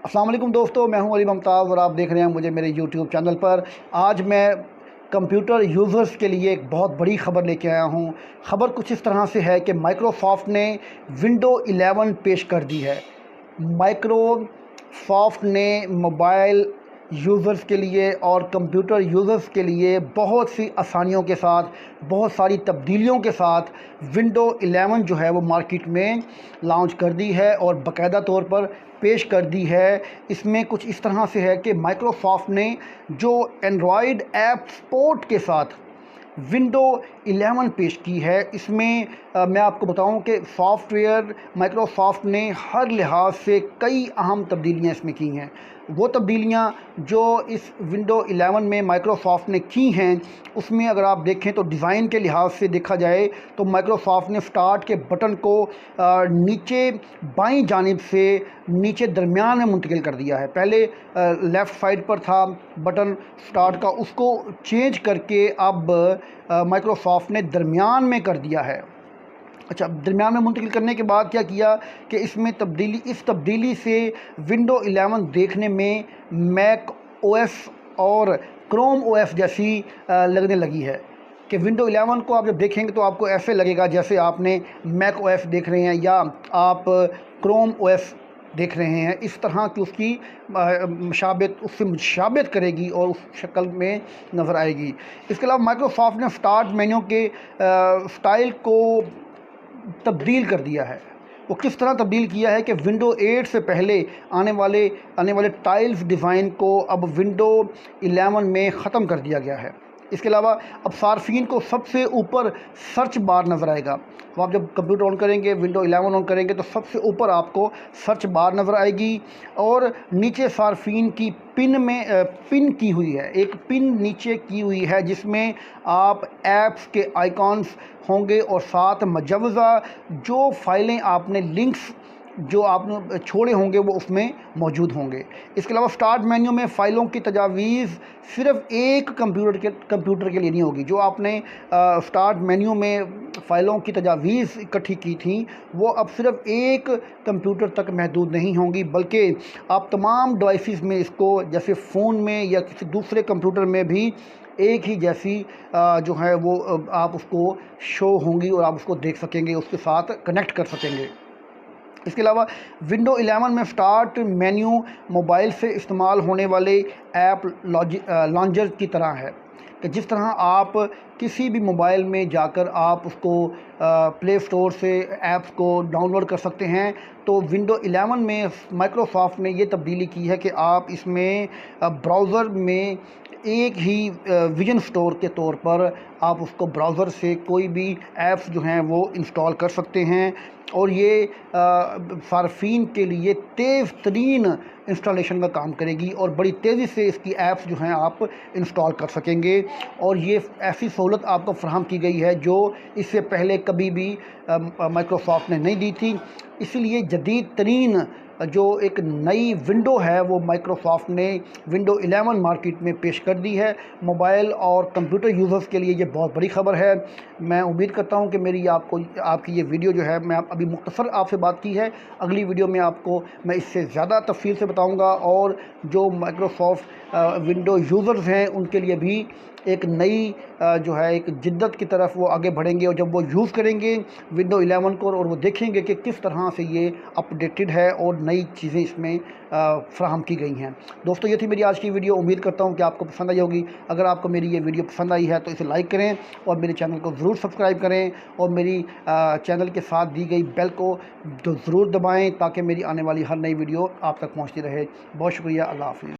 السلام علیکم دوستو، میں ہوں علی ممتاز اور آپ دیکھ رہے ہیں مجھے میرے یوٹیوب چینل پر۔ آج میں کمپیوٹر یوزرز کے لیے ایک بہت بڑی خبر لے کے آیا ہوں۔ خبر کچھ اس طرح سے ہے کہ مائکروسافٹ نے ونڈو 11 پیش کر دی ہے۔ مائکروسافٹ نے موبائل یوزرز کے لیے اور کمپیوٹر یوزرز کے لیے بہت سی آسانیوں کے ساتھ، بہت ساری تبدیلیوں کے ساتھ ونڈو 11 جو ہے وہ مارکیٹ میں لانچ کر دی ہے اور باقاعدہ طور پر پیش کر دی ہے۔ اس میں کچھ اس طرح سے ہے کہ مائکروسافٹ نے جو اینڈرائیڈ ایپ سپورٹ کے ساتھ ونڈو 11 پیش کی ہے، اس میں میں آپ کو بتاؤں کہ سافٹ ویئر مائکروسافٹ نے ہر لحاظ سے کئی اہم تبدیلیاں اس میں کی ہیں۔ وہ تبدیلیاں جو اس ونڈو 11 میں مائکروسافٹ نے کی ہیں، اس میں اگر آپ دیکھیں تو ڈیزائن کے لحاظ سے دیکھا جائے تو مائکروسافٹ نے سٹارٹ کے بٹن کو نیچے بائیں جانب سے نیچے درمیان میں منتقل کر دیا ہے۔ پہلے لیفٹ سائڈ پر تھا بٹن سٹارٹ کا، اس کو چینج کر کے اب مائکروسافٹ نے درمیان میں کر دیا ہے۔ اچھا، درمیان میں منتقل کرنے کے بعد کیا کیا کہ اس تبدیلی سے ونڈو 11 دیکھنے میں میک او ایس اور کروم او ایس جیسی لگنے لگی ہے کہ ونڈو 11 کو آپ جب دیکھیں گے تو آپ کو ایسے لگے گا جیسے آپ نے میک او ایس دیکھ رہے ہیں یا آپ کروم او ایس دیکھ رہے ہیں۔ اس طرح کی اس کی مشابہت، اس سے مشابہت کرے گی اور اس شکل میں نظر آئے گی۔ اس کے علاوہ مائکروسافٹ نے سٹارٹ مینیو کے سٹائل کو تبدیل کر دیا ہے۔ وہ کس طرح تبدیل کیا ہے کہ ونڈو 8 سے پہلے آنے والے ٹائلز ڈیزائن کو اب ونڈو 11 میں ختم کر دیا گیا ہے۔ اس کے علاوہ اب صارفین کو سب سے اوپر سرچ بار نظر آئے گا۔ تو آپ جب کمپیوٹر آن کریں گے، ونڈو 11 آن کریں گے تو سب سے اوپر آپ کو سرچ بار نظر آئے گی اور نیچے صارفین کی پن کی ہوئی ہے، ایک پن نیچے کی ہوئی ہے جس میں آپ ایپس کے آئیکانس ہوں گے اور ساتھ مجوزہ جو فائلیں آپ نے لنکس جو آپ نے چھوڑے ہوں گے وہ اس میں موجود ہوں گے۔ اس کے علاوہ سٹارٹ مینیو میں فائلوں کی تجاویز صرف ایک کمپیوٹر کے لیے نہیں ہوگی۔ جو آپ نے سٹارٹ مینیو میں فائلوں کی تجاویز اکٹھی کی تھیں وہ اب صرف ایک کمپیوٹر تک محدود نہیں ہوں گی، بلکہ آپ تمام ڈیوائسز میں اس کو، جیسے فون میں یا کسی دوسرے کمپیوٹر میں بھی ایک ہی جیسی جو ہے وہ آپ اس کو شو ہوں گی اور آپ اس کو دیکھ سکیں گے، اس کے ساتھ کنیکٹ کر سکیں گے۔ اس کے علاوہ ونڈو 11 میں سٹارٹ مینیو موبائل سے استعمال ہونے والے ایپ لانچر کی طرح ہے کہ جس طرح آپ کسی بھی موبائل میں جا کر آپ اس کو پلے اسٹور سے ایپس کو ڈاؤن لوڈ کر سکتے ہیں، تو ونڈو 11 میں مائکروسافٹ نے یہ تبدیلی کی ہے کہ آپ اس میں براؤزر میں ایک ہی ویژن اسٹور کے طور پر آپ اس کو براؤزر سے کوئی بھی ایپس جو ہیں وہ انسٹال کر سکتے ہیں، اور یہ صارفین کے لیے تیز ترین انسٹالیشن کا کام کرے گی اور بڑی تیزی سے اس کی ایپس جو ہیں آپ انسٹال کر سکیں گے، اور یہ ایسی سہولت آپ کو فراہم کی گئی ہے جو اس سے پہلے کبھی بھی مائکروسافٹ نے نہیں دی تھی۔ اسی لیے جدید ترین جو ایک نئی ونڈو ہے وہ مائکروسافٹ نے ونڈو 11 مارکیٹ میں پیش کر دی ہے۔ موبائل اور کمپیوٹر یوزرز کے لیے یہ بہت بڑی خبر ہے۔ میں امید کرتا ہوں کہ میری آپ کی یہ ویڈیو جو ہے، میں ابھی مختصر آپ سے بات کی ہے، اگلی ویڈیو میں آپ کو میں اس سے زیادہ تفصیل سے بتاؤں گا، اور جو مائکروسافٹ ونڈو یوزرز ہیں ان کے لیے بھی ایک نئی جو ہے ایک جدت کی طرف وہ آگے بڑھیں گے، اور جب وہ یوز کریں گے ونڈو 11 کو اور وہ دیکھیں گے کہ کس طرح سے یہ اپڈیٹڈ ہے اور نئی چیزیں اس میں فراہم کی گئی ہیں۔ دوستو، یہ تھی میری آج کی ویڈیو، امید کرتا ہوں کہ آپ کو پسند آئی ہوگی۔ اگر آپ کو میری یہ ویڈیو پسند آئی ہے تو اسے لائک کریں اور میرے چینل کو ضرور سبسکرائب کریں، اور میری چینل کے ساتھ دی گئی بیل کو ضرور دبائیں تاکہ میری آنے والی ہر نئی ویڈیو آپ تک پہنچتی رہے۔ بہت شکریہ، اللہ حافظ۔